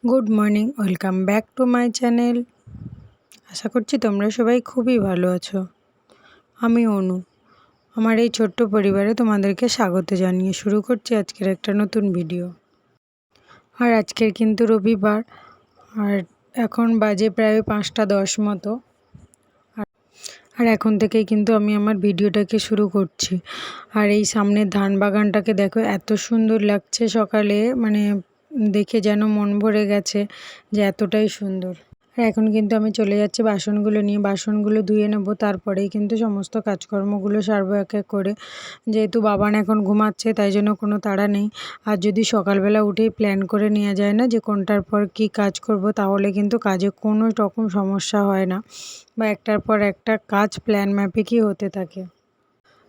Good morning, welcome back to my channel. আশা করছি তোমরা সবাই খুবই ভালো আছো। আমি অনু, আমার এই ছোট্ট পরিবারে তোমাদেরকে স্বাগত জানিয়ে শুরু করছি আজকের একটা নতুন ভিডিও। আর আজকের কিন্তু রবিবার, আর এখন বাজে প্রায় 5:10 মতো। আর এখন থেকেই কিন্তু আমি আমার ভিডিওটাকে শুরু করছি। আর এই সামনের ধান বাগানটাকে দেখো, এত সুন্দর লাগছে সকালে, মানে দেখে যেন মন ভরে গেছে যে এতটাই সুন্দর। আর এখন কিন্তু আমি চলে যাচ্ছি বাসনগুলো নিয়ে, বাসনগুলো ধুয়ে নেব, তারপরেই কিন্তু সমস্ত কাজকর্মগুলো সারবো এক এক করে। যেহেতু বাবান এখন ঘুমাচ্ছে, তাই জন্য কোনো তাড়া নেই। আর যদি সকালবেলা উঠেই প্ল্যান করে নেওয়া যায় না যে কোনটার পর কি কাজ করব, তাহলে কিন্তু কাজে কোনো রকম সমস্যা হয় না, বা একটার পর একটা কাজ প্ল্যান মাফিকই হতে থাকে।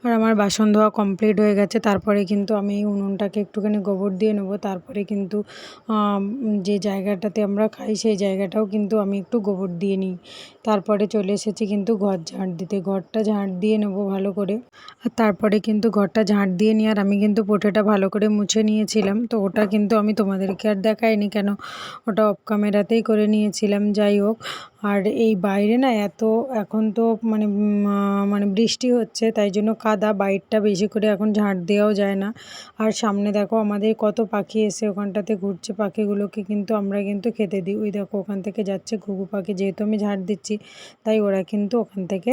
আর আমার বাসন ধোয়া কমপ্লিট হয়ে গেছে। তারপরে কিন্তু আমি এই উনুনটাকে একটুখানি গোবর দিয়ে নেবো। তারপরে কিন্তু যে জায়গাটাতে আমরা খাই সেই জায়গাটাও কিন্তু আমি একটু গোবর দিয়ে নিই। তারপরে চলে এসেছি কিন্তু ঘর ঝাঁট দিতে, ঘরটা ঝাঁট দিয়ে নেবো ভালো করে। আর তারপরে কিন্তু ঘরটা ঝাঁট দিয়ে নিয়ে আর আমি কিন্তু পোঁটাটা ভালো করে মুছে নিয়েছিলাম। তো ওটা কিন্তু আমি তোমাদেরকে আর দেখাইনি, কেন ওটা অফ ক্যামেরাতেই করে নিয়েছিলাম। যাই হোক, আর এই বাইরে না এখন তো মানে বৃষ্টি হচ্ছে, তাই জন্য কাদা, বাইরটা বেশি করে এখন ঝাঁট দেওয়াও যায় না। আর সামনে দেখো আমাদের কত পাখি এসে ওখানটাতে ঘুরছে, পাখিগুলোকে কিন্তু আমরা কিন্তু খেতে দিই। ওই দেখো ওখান থেকে যাচ্ছে ঘুঘু পাখি, যেহেতু আমি ঝাঁট দিচ্ছি তাই ওরা কিন্তু ওখান থেকে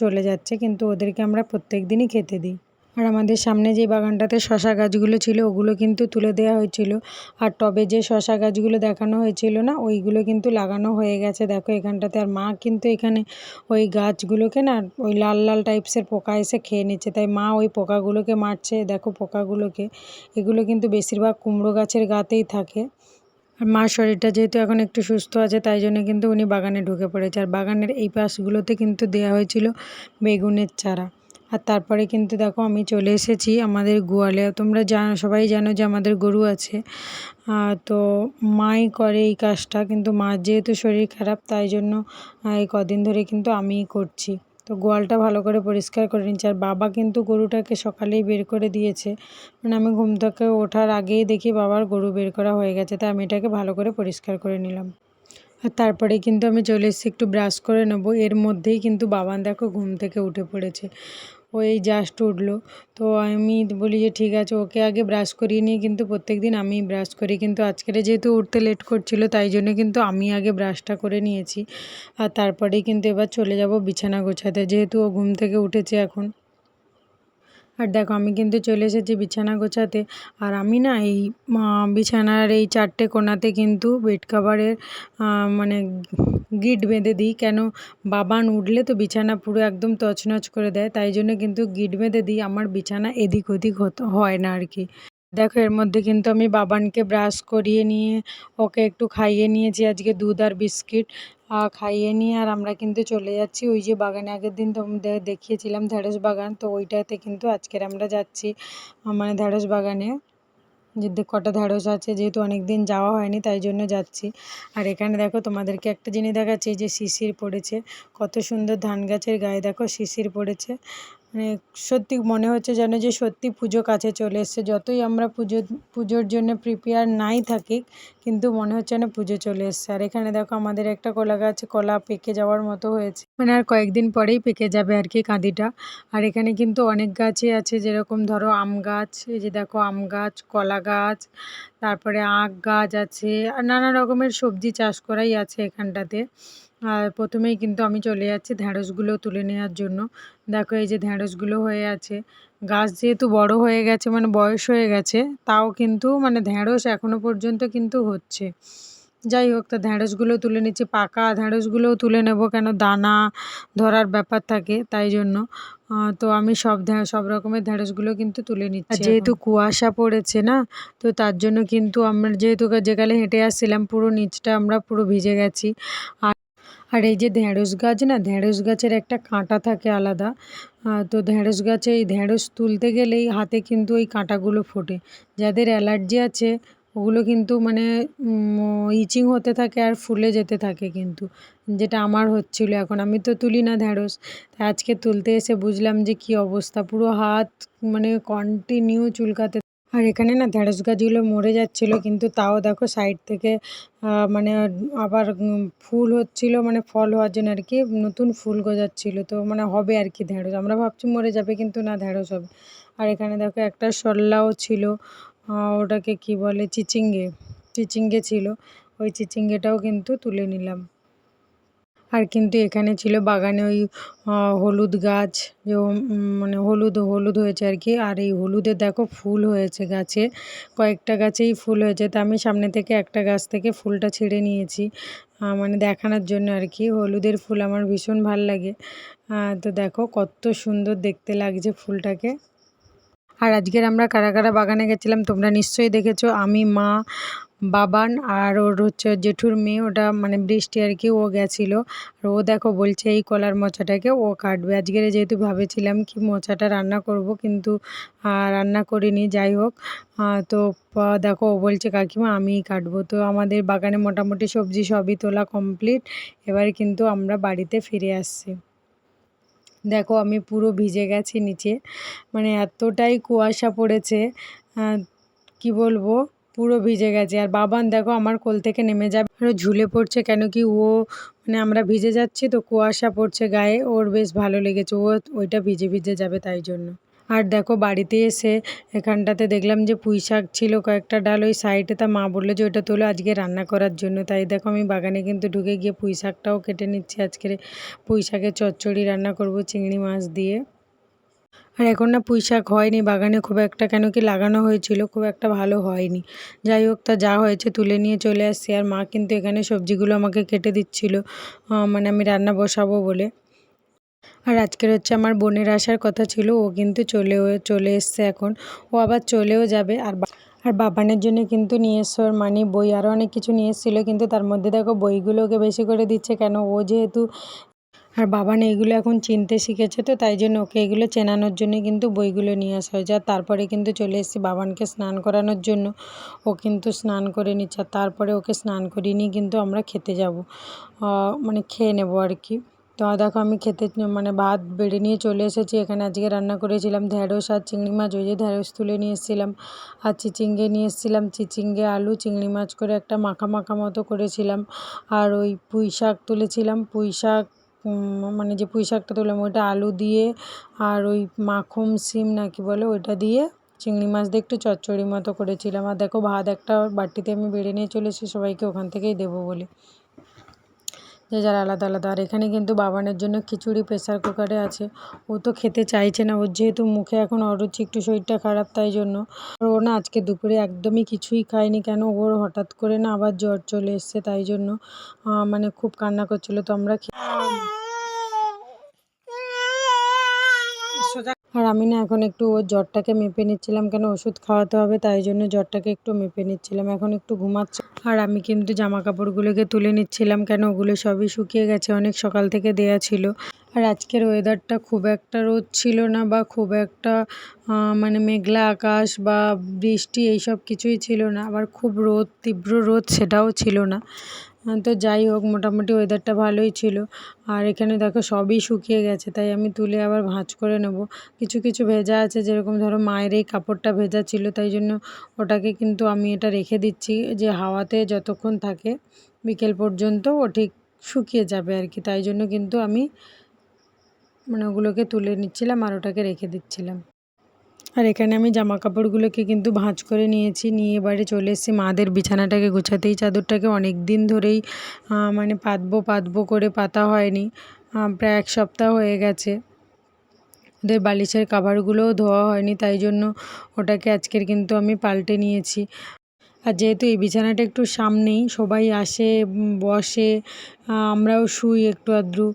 চলে যাচ্ছে, কিন্তু ওদেরকে আমরা প্রত্যেক দিনই খেতে দিই। আর আমাদের সামনে যে বাগানটাতে শশা গাছগুলো ছিল ওগুলো কিন্তু তুলে দেওয়া হয়েছিল। আর টবে যে শশা গাছগুলো দেখানো হয়েছিল না, ওইগুলো কিন্তু লাগানো হয়ে গেছে দেখো এখানটাতে। আর মা কিন্তু এখানে ওই গাছগুলোকে না, ওই লাল লাল টাইপসের পোকা এসে খেয়ে নিচ্ছে, তাই মা ওই পোকাগুলোকে মারছে। দেখো পোকাগুলোকে, এগুলো কিন্তু বেশিরভাগ কুমড়ো গাছের গাতেই থাকে। আর মার শরীরটা যেহেতু এখন একটু সুস্থ আছে, তাই জন্য কিন্তু উনি বাগানে ঢুকে পড়েছে। আর বাগানের এই পাশগুলোতে কিন্তু দেওয়া হয়েছিল বেগুনের চারা। আর তারপরে কিন্তু দেখো আমি চলে এসেছি আমাদের গোয়ালে। তোমরা সবাই জানো যে আমাদের গরু আছে, তো মাই করে এই কাজটা, কিন্তু মার যেহেতু শরীর খারাপ, তাই জন্য এই কদিন ধরে কিন্তু আমিই করছি। তো গোয়ালটা ভালো করে পরিষ্কার করে নিচ্ছি। আর বাবা কিন্তু গরুটাকে সকালেই বের করে দিয়েছে, আমি ঘুম থেকে ওঠার আগেই দেখি বাবার গরু বের করা হয়ে গেছে, তাই আমি এটাকে ভালো করে পরিষ্কার করে নিলাম। আর তারপরে কিন্তু আমি চলে এসেছি একটু ব্রাশ করে নেবো। এর মধ্যেই কিন্তু বাবান দেখো ঘুম থেকে উঠে পড়েছে, ও এই জাস্ট উঠলো। তো আমি বলি যে ঠিক আছে, ওকে আগে ব্রাশ করিয়ে নিয়ে কিন্তু প্রত্যেক দিন আমি ব্রাশ করি, কিন্তু আজকের যেহেতু উঠতে লেট করছিল, তাই জন্য কিন্তু আমি আগে ব্রাশটা করে নিয়েছি। আর তারপরেই কিন্তু এবার চলে যাব বিছানা গোছাতে, যেহেতু ও ঘুম থেকে উঠেছে এখন। আর দেখো আমি কিন্তু চলে এসেছি বিছানা গোছাতে। আর আমি না এই বিছানার এই 4টে কোণাতে কিন্তু বেড কাভারের মানে গিট বেঁধে দিই, কেন বাবান উঠলে তো বিছানা পুরো একদম তছনছ করে দেয়, তাই জন্য কিন্তু গিট বেঁধে দিই, আমার বিছানা এদিক ওদিক হয় না আর কি। দেখো এর মধ্যে কিন্তু আমি বাবানকে ব্রাশ করিয়ে নিয়ে ওকে একটু খাইয়ে নিয়েছি আজকে দুধ আর বিস্কিট খাইয়ে নিয়ে। আর আমরা কিন্তু চলে যাচ্ছি ওই যে বাগানে, আগের দিন তোমাদের দেখিয়েছিলাম ঢেঁড়স বাগান, তো ওইটাতে কিন্তু আজকের আমরা যাচ্ছি, ঢেঁড়স বাগানে যে কটা ঢেঁড়স আছে, যেহেতু অনেক দিন যাওয়া হয়নি তাই জন্য যাচ্ছি। আর এখানে দেখো তোমাদেরকে একটা জিনিস দেখাচ্ছি, যে শিশির পড়েছে, কত সুন্দর ধান গাছের গায়ে দেখো শিশির পড়েছে। সত্যি মনে হচ্ছে যেন যে সত্যি পুজো কাছে চলে এসছে। যতই আমরা পুজোর জন্য প্রিপেয়ার নাই থাকি, কিন্তু মনে হচ্ছে না পুজো চলে এসছে। আর এখানে দেখো আমাদের একটা কলা গাছ, কলা পেকে যাওয়ার মতো হয়েছে, আর কয়েকদিন পরেই পেকে যাবে আর কি কাঁদিটা। আর এখানে কিন্তু অনেক গাছই আছে, যেরকম ধরো আম গাছ, এই যে দেখো আম গাছ, কলা গাছ, তারপরে আখ গাছ আছে, আর নানা রকমের সবজি চাষ করাই আছে এখানটাতে। আর প্রথমেই কিন্তু আমি চলে যাচ্ছি ঢ্যাঁড়সগুলো তুলে নেওয়ার জন্য। দেখো এই যে ঢ্যাঁড়সগুলো হয়ে আছে, গাছ যেহেতু বড় হয়ে গেছে, বয়স হয়ে গেছে, তাও কিন্তু ঢ্যাঁড়স এখনো পর্যন্ত কিন্তু হচ্ছে। যাই হোক, তো ঢ্যাঁড়সগুলো তুলে নিচ্ছি, পাকা ঢ্যাঁড়সগুলোও তুলে নেব, কেন দানা ধরার ব্যাপার থাকে, তাই জন্য। তো আমি সব রকমের ঢ্যাঁড়সগুলো কিন্তু তুলে নিচ্ছি। যেহেতু কুয়াশা পড়েছে না, তো তার জন্য কিন্তু আমরা যেহেতু যেখানে হেঁটে আসছিলাম পুরো নিচটা আমরা পুরো ভিজে গেছি। আর এই যে ঢ্যাঁড়স গাছ না, ঢ্যাঁড়স গাছের একটা কাঁটা থাকে আলাদা, তো ঢ্যাঁড়স গাছে এই ঢ্যাঁড়স তুলতে গেলেই হাতে কিন্তু ওই কাঁটাগুলো ফোটে। যাদের অ্যালার্জি আছে ওগুলো কিন্তু ইচিং হতে থাকে আর ফুলে যেতে থাকে, কিন্তু যেটা আমার হচ্ছিল। এখন আমি তো তুলি না ঢ্যাঁড়স, তাই আজকে তুলতে এসে বুঝলাম যে কি অবস্থা, পুরো হাত কন্টিনিউ চুলকাতে। আর এখানে না ঢ্যাঁড়স গাছগুলো মরে যাচ্ছিলো, কিন্তু তাও দেখো সাইড থেকে মানে আবার ফুল হচ্ছিল, মানে ফল হওয়ার জন্য আর কি নতুন ফুল গজাচ্ছিল, তো মানে হবে আর কি ঢ্যাঁড়স। আমরা ভাবছি মরে যাবে, কিন্তু না, ঢ্যাঁড়স হবে। আর এখানে দেখো একটা শল্লাও ছিল, ওটাকে কি বলে, চিচিঙ্গে, চিচিঙ্গে ছিল, ওই চিচিঙ্গেটাও কিন্তু তুলে নিলাম। আর কিন্তু এখানে ছিল বাগানে ওই হলুদ গাছ, যে মানে হলুদ হলুদ হয়েছে আর কি। আর এই হলুদের দেখো ফুল হয়েছে গাছে, কয়েকটা গাছেই ফুল হয়েছে, তা আমি সামনে থেকে একটা গাছ থেকে ফুলটা ছিঁড়ে নিয়েছি, মানে দেখানোর জন্য আর কি। হলুদের ফুল আমার ভীষণ ভাল লাগে, তো দেখো কত সুন্দর দেখতে লাগছে ফুলটাকে। আর আজকের আমরা কারা কারা বাগানে গেছিলাম তোমরা নিশ্চয়ই দেখেছো। আমি, মা, বাবান আর ওর হচ্ছে জেঠুর মেয়ে, ওটা মানে বৃষ্টি আর কি, ও গেছিলো। আর ও দেখো বলছে এই কলার মোচাটাকে ও কাটবে। আজকের যেহেতু ভেবেছিলাম কি মোচাটা রান্না করব, কিন্তু রান্না করিনি। যাই হোক, তো দেখো ও বলছে কাকিমা আমিই কাটবো। তো আমাদের বাগানে মোটামুটি সবজি সবই তোলা কমপ্লিট। এবার কিন্তু আমরা বাড়িতে ফিরে আসছি। দেখো আমি পুরো ভিজে গেছি নিচে, মানে এতটাই কুয়াশা পড়েছে, কি বলবো, পুরো ভিজে গেছে। আর বাবান দেখো আমার কোল থেকে নেমে যাবে, আরও ঝুলে পড়ছে, কেন কি ও মানে আমরা ভিজে যাচ্ছি তো কুয়াশা পড়ছে গায়ে, ওর বেশ ভালো লেগেছে, ও ওইটা ভিজে ভিজে যাবে তাই জন্য। আর দেখো বাড়িতে এসে এখানটাতে দেখলাম যে পুঁই শাক ছিল কয়েকটা ডাল ওই সাইডে, তা মা বললো যে ওটা তোলো আজকে রান্না করার জন্য। তাই দেখো আমি বাগানে কিন্তু ঢুকে গিয়ে পুঁই শাকটাও কেটে নিচ্ছি। আজকে পুঁই শাকের চচ্চড়ি রান্না করব চিংড়ি মাছ দিয়ে। আর এখন না পুঁই শাক হয়নি বাগানে খুব একটা, কেন কি লাগানো হয়েছিল, খুব একটা ভালো হয়নি। যাই হোক, তা যা হয়েছে তুলে নিয়ে চলে আসছি। আর মা কিন্তু এখানে সবজিগুলো আমাকে কেটে দিচ্ছিল, মানে আমি রান্না বসাবো বলে। আর আজকের হচ্ছে আমার বোনের আসার কথা ছিল, ও কিন্তু চলে এসছে এখন, ও আবার চলেও যাবে। আর বাবানের জন্য কিন্তু নিয়ে এসছে ওর মানি বই, আরও অনেক কিছু নিয়ে এসেছিলো, কিন্তু তার মধ্যে দেখো বইগুলো ওকে বেশি করে দিচ্ছে, কেন ও যেহেতু, আর বাবান এইগুলো এখন চিনতে শিখেছে, তো তাই জন্য ওকে এগুলো চেনানোর জন্য কিন্তু বইগুলো নিয়ে আসা হয়েছে। আর তারপরে কিন্তু চলে এসেছি বাবানকে স্নান করানোর জন্য, ও কিন্তু স্নান করে নিচ্ছে। আর তারপরে ওকে স্নান করিয়ে নিয়ে কিন্তু আমরা খেতে যাব, মানে খেয়ে নেবো আর কি। তো দেখো আমি খেতে মানে ভাত বেড়ে নিয়ে চলে এসেছি। এখানে আজকে রান্না করেছিলাম ঢ্যাঁড়স আর চিংড়ি মাছ, ওই যে ঢ্যাঁড়স তুলে নিয়ে এসেছিলাম, আর চিচিঙ্গে নিয়ে এসেছিলাম, চিচিঙ্গে আলু চিংড়ি মাছ করে একটা মাখা মাখা মতো করেছিলাম। আর ওই পুঁই শাক তুলেছিলাম, পুঁই শাক মানে যে পুঁই শাকটা তুললাম ওইটা আলু দিয়ে, আর ওই মাখুম সিম নাকি বলে ওইটা দিয়ে চিংড়ি মাছ দিয়ে একটু চচ্চড়ি মতো করেছিলাম। আর দেখো ভাত একটা বাটিতে আমি বেড়ে নিয়ে চলে এসেছি সবাইকে ওখান থেকেই দেবো বলে, যে যারা আলাদা আলাদা। আর এখানে কিন্তু বাবানের জন্য খিচুড়ি প্রেসার কুকারে আছে, ও তো খেতে চাইছে না, ওর যেহেতু মুখে এখন অরুচি, একটু শরীরটা খারাপ, তাই জন্য। আর ও না আজকে দুপুরে একদমই কিছুই খায়নি, কেন ওর হঠাৎ করে না আবার জ্বর চলে এসছে, তাই জন্য মানে খুব কান্না করছিলো। তো আমরা আর আমি না এখন একটু ওর জ্বরটাকে মেপে নিচ্ছিলাম, কেন ওষুধ খাওয়াতে হবে, তাই জন্য জ্বরটাকে একটু মেপে নিচ্ছিলাম। এখন একটু ঘুমাচ্ছে। আর আমি কিন্তু জামা কাপড়গুলোকে তুলে নিচ্ছিলাম, কেন ওগুলো সবই শুকিয়ে গেছে, অনেক সকাল থেকে দেয়া ছিল। আর আজকের ওয়েদারটা খুব একটা রোদ ছিল না, বা খুব একটা মানে মেঘলা আকাশ বা বৃষ্টি এইসব কিছুই ছিল না, আবার খুব রোদ, তীব্র রোদ সেটাও ছিল না। তো যাই হোক, মোটামুটি ওয়েদারটা ভালোই ছিল। আর এখানে দেখো সবই শুকিয়ে গেছে, তাই আমি তুলে আবার ভাঁজ করে নেব। কিছু কিছু ভেজা আছে, যেরকম ধরো মায়ের এই কাপড়টা ভেজা ছিল, তাই জন্য ওটাকে কিন্তু আমি এটা রেখে দিচ্ছি, যে হাওয়াতে যতক্ষণ থাকে বিকেল পর্যন্ত ও ঠিক শুকিয়ে যাবে আর কি। তাই জন্য কিন্তু আমি মানে ওগুলোকে তুলে নিচ্ছিলাম আর ওটাকে রেখে দিচ্ছিলাম। আর এখানে আমি জামা কাপড়গুলোকে কিন্তু ভাঁজ করে নিয়েছি, নিয়ে এবারে চলে এসেছি মাদের বিছানাটাকে গুছাতেই। চাদরটাকে অনেক দিন ধরেই মানে পাতবো করে পাতা হয়নি, প্রায় 1 সপ্তাহ হয়ে গেছে। ওদের বালিশের কাভারগুলোও ধোয়া হয়নি, তাই জন্য ওটাকে আজকের কিন্তু আমি পাল্টে নিয়েছি। আর যেহেতু এই বিছানাটা একটু সামনেই, সবাই আসে বসে, আমরাও শুই একটু আধটু,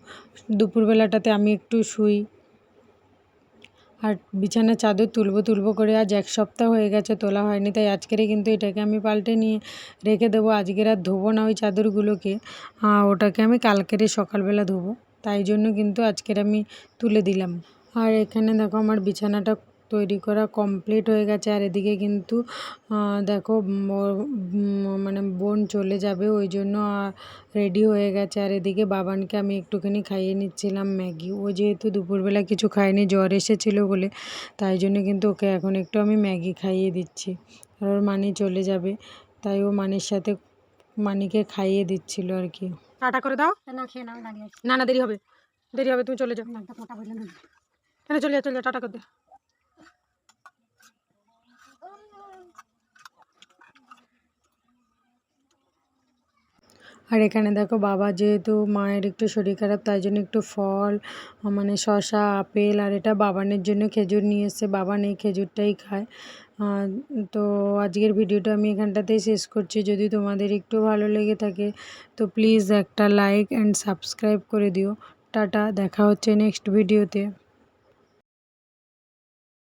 দুপুরবেলাটাতে আমি একটু শুই। আর বিছানার চাদর তুলবো করে আজ 1 সপ্তাহ হয়ে গেছে তোলা হয়নি, তাই আজকেরই কিন্তু এটাকে আমি পাল্টে নিয়ে রেখে দেবো। আজকের আর ধোবো না ওই চাদরগুলোকে, ওটাকে আমি কালকেরে সকালবেলা ধোবো, তাই জন্য কিন্তু আজকের আমি তুলে দিলাম। আর এখানে দেখো আমার বিছানাটা তৈরি করা কমপ্লিট হয়ে গেছে। আর এদিকে কিন্তু দেখো মানে বোন চলে যাবে, ওই জন্য রেডি হয়ে গেছে। আর এদিকে বাবানকে আমি একটুখানি খাইয়ে নিচ্ছিলাম ম্যাগি। ও যেহেতু দুপুরবেলা কিছু খায়নি, জ্বর এসেছিলো বলে, তাই জন্য কিন্তু ওকে এখন একটু আমি ম্যাগি খাইয়ে দিচ্ছি। আর ওর মানি চলে যাবে, তাই ও মানির সাথে মানিকে খাইয়ে দিচ্ছিল আর কি। টাটা করে দাও। না খেয়ে নাও, না না দেরি হবে, দেরি হবে, তুমি চলে যাও। কেন চলে যাও, চলে যাও, টাটা করে দে। আর এখানে দেখো বাবা যেহেতু মায়ের একটু শরীর খারাপ, তাই জন্য একটু ফল মানে শসা, আপেল, আর এটা বাবানের জন্য খেজুর নিয়ে এসছে। বাবান এই খেজুরটাই খায়। তো আজকের ভিডিওটা আমি এখানটাতেই শেষ করছি। যদি তোমাদের একটু ভালো লেগে থাকে তো প্লিজ একটা লাইক অ্যান্ড সাবস্ক্রাইব করে দিও। টাটা, দেখা হচ্ছে নেক্সট ভিডিওতে।